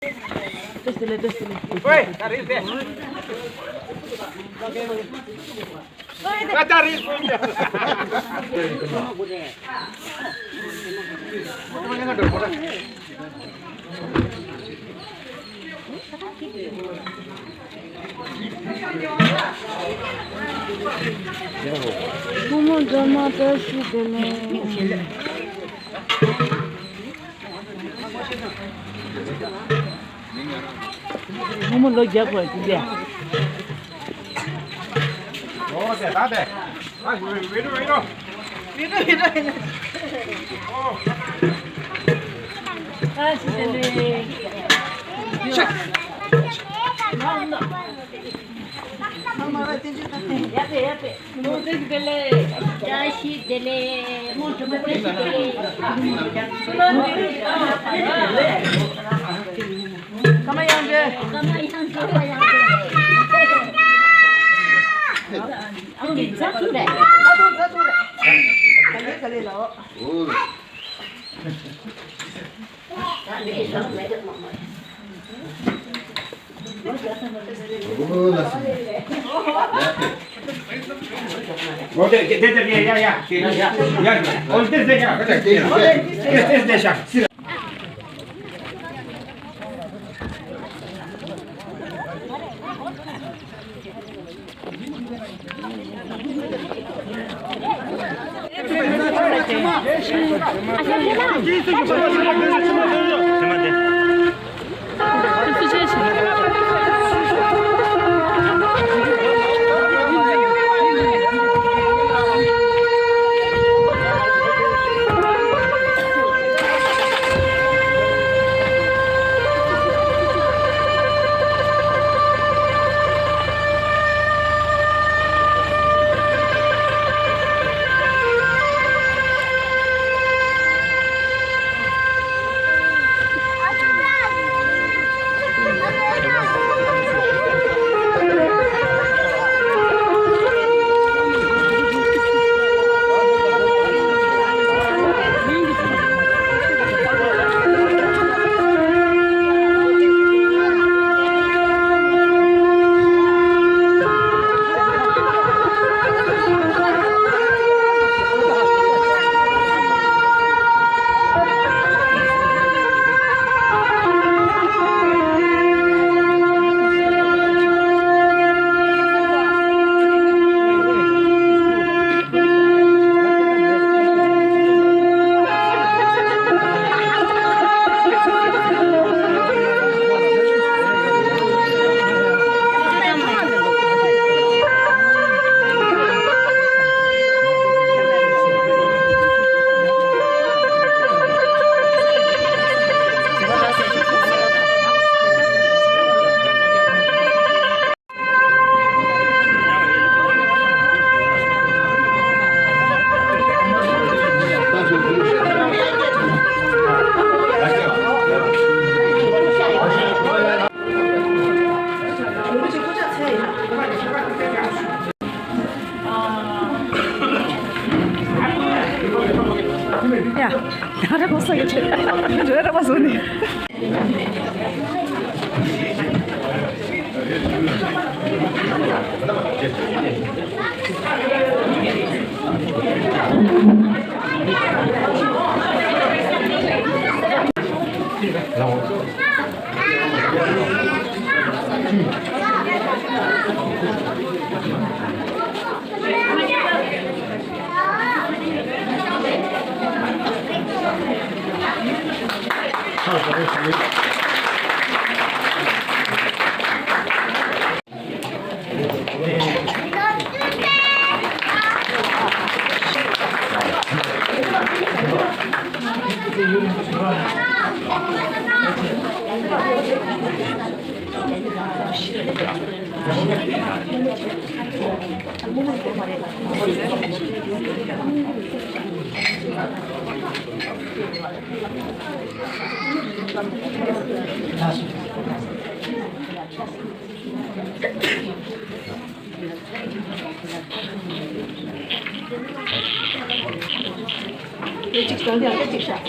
Testele. Oi, tarik deh. Tarik. Kumu jama testele. Kumu lo jago dia. Oh, saya deh. Ah, wino. Oh. Ah, testele. Yape. No testele. Yashi dele. Monto testele. Kamayanje. Ang sature. Kali lo. Oke, ya. Oh, this ya. This ya. 야, 알아봤어 이제. 알아봤어 언니. 일찍 정리하고 일찍 자.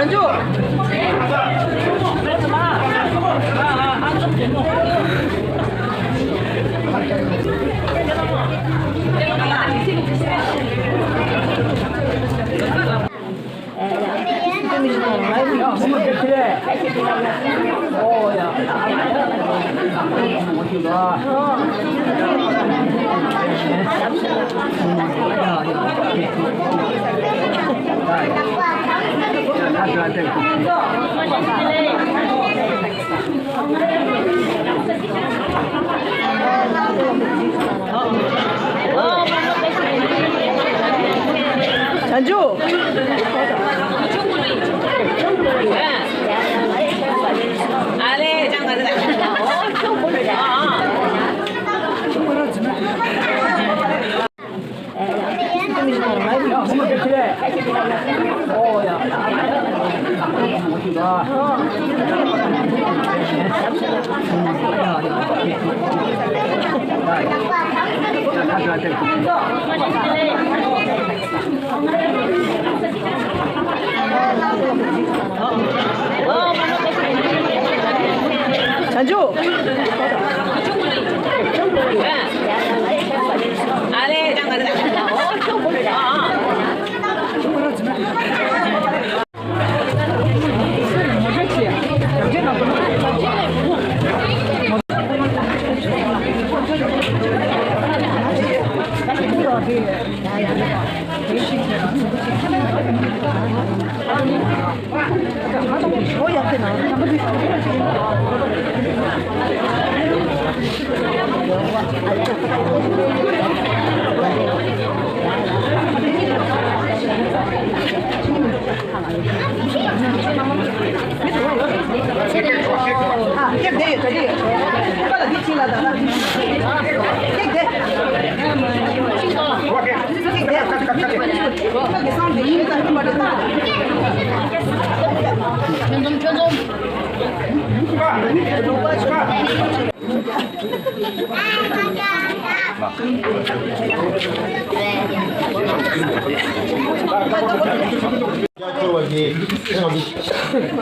전주. 전주. 전주.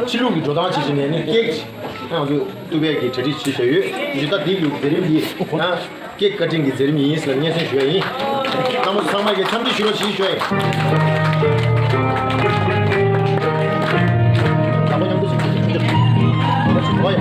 실룩이 조당 지진에는 깨지. 그 두배기 저리 지셔요. 이제다 디비 데림이 나 깨 같은 게 데림이 있어. 녀석 쉬어요. 너무 상마게 참지 쉬어 쉬어요. 아버님도 진짜 좋아요.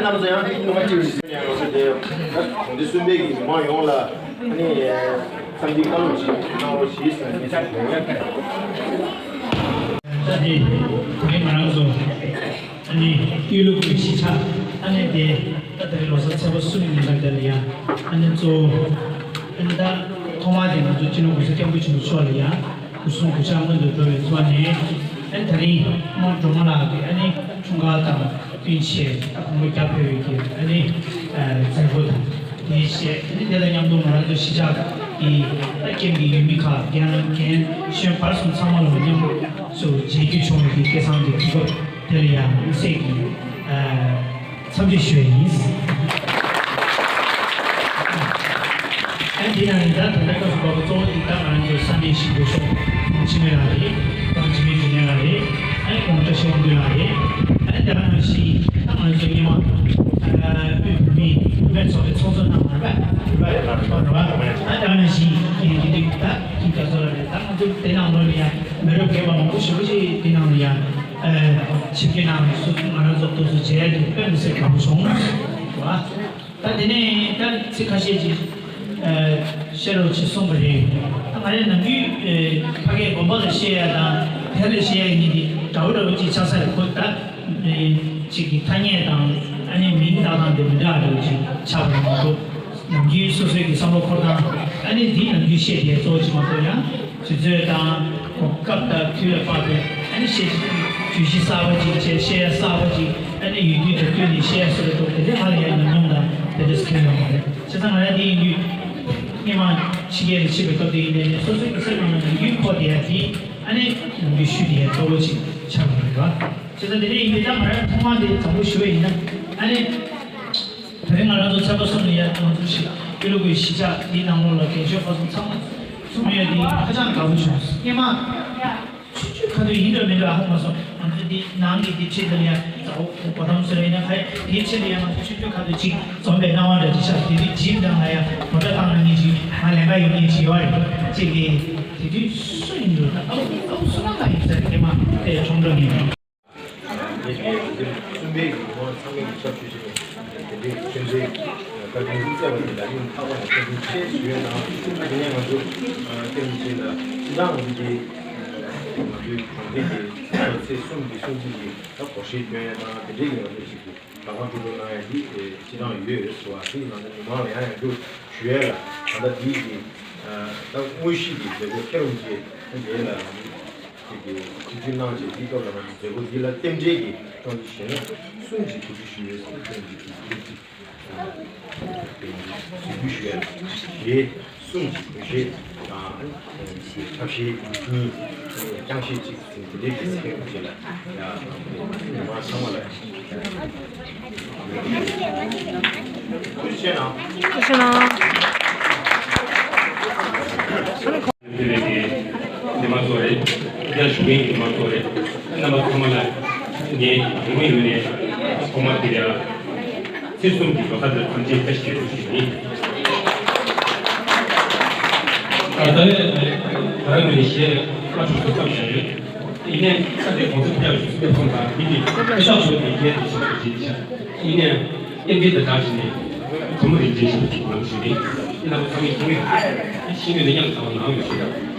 那不是样，我们就是这样，我的孙辈给忙用了，你上级高楼去，那我其实你才아니 그게 말하면서 아니 유럽 시차 아니 다들로서 제법 수능이 달달이야 아니 또 근데 통화되는 저 지는 곳에 경비치 무서워야 무슨 구상문도 좀 좋아해 엔터리 뭐 좀하나게 아니 중간다 빈시에 공부 잡혀있게 아니 잘보다 이시에 내가 양도 말하는 시작 이 경기 유미카 그냥 시험 발송 상황을 그냥 저 제기 총이 계산돼 그거 들이야 세기 참지 쉬어있니 엔디나니다 다다가 수업을 또 이따가는 저 315초 지내라리 방침이 지내라리 아니 공부터 시험들라리 아니 내가 시 당한 적이 뭐 우리 웹서에 초선한 아니 시 이디다 기타서를 딱 대나무리야 매력게 봐 무엇이 대나무리야 집게나 수분 알아서 또 제일 뺀세 감성 와 다들 단 sik하시지 새로 지송들이 아니는 이 가게 공부를 시에다 해를 시에니 다우로 지차살 거다 지기 탄예당 아니 민다한테 문제를 잡고 남기 소속이 상록하다 아니 디 남기 시에 조지만 거야 진짜다 국가다 규례파데 아니 시 주시 사버지 제시에 사버지 아니 유디도 규리 시에서도 되게 많이 있는다 되게 세상에 이 이만 시계를 집에 걷고 있는데 소속이 설명하는 유포대야지 아니 우리 슈디에 도로지 참고가 제자들이 이제 말을 통화돼 정부 쉬어 있는 아니 대행하라도 잡았으면 좀 이러고 시작 이 나물로 계속 가서 참 소매디 가장 가고 싶었어 이만 추측하도 이러면서 하면서 언제디 나기 뒤치들이야 부담스러이나 할 뒤치리야만 추측하도 지 선배 나와라 지사 뒤 집당하야 보다 당연히지 내가 여기 지와리 지기 뒤 수인도 아무 수나가 있어요 그만 대 정정이 준비 뭐 상당히 접주시고 되게 굉장히 가장 인사합니다. 이건 타고 어떤 최주요나 그냥 아주 때문에 시장 이제 그 관계에 제 숨기 더 보시면은 되게 어디지 강화도로나야지 지난 유에서 와서는 뭐야 그 주에라 하다 뒤지 나 무시기 되고 캐런지 얘라 이게 지진나지 이거는 되고 일라 땜제기 컨디션은 순지 부주시에서 예, 순지 부시 다시 이 장시지 되게 생각이라 야 뭐 상관없어 그렇잖아 Dematore, Yashmi Dematore, Namakumala, Ne, Rumine, Comatia, System di Father Conti Festival. 다른 이시에 아주 좋다면 이내 사대 공습해야 주스면 통과 미리 회사로 얘기해 주시죠. 이내 연계의 자신이 전부 이제 시키고 그러시니 이나고 상이 신의 능력 상황 나오고 있습니다.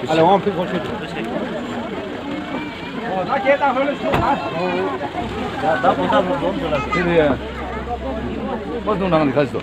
Allez, on peut continuer. 나 계단 흘러서 나 본다 뭐 좀. 그래. 뭐 나가는 가지도.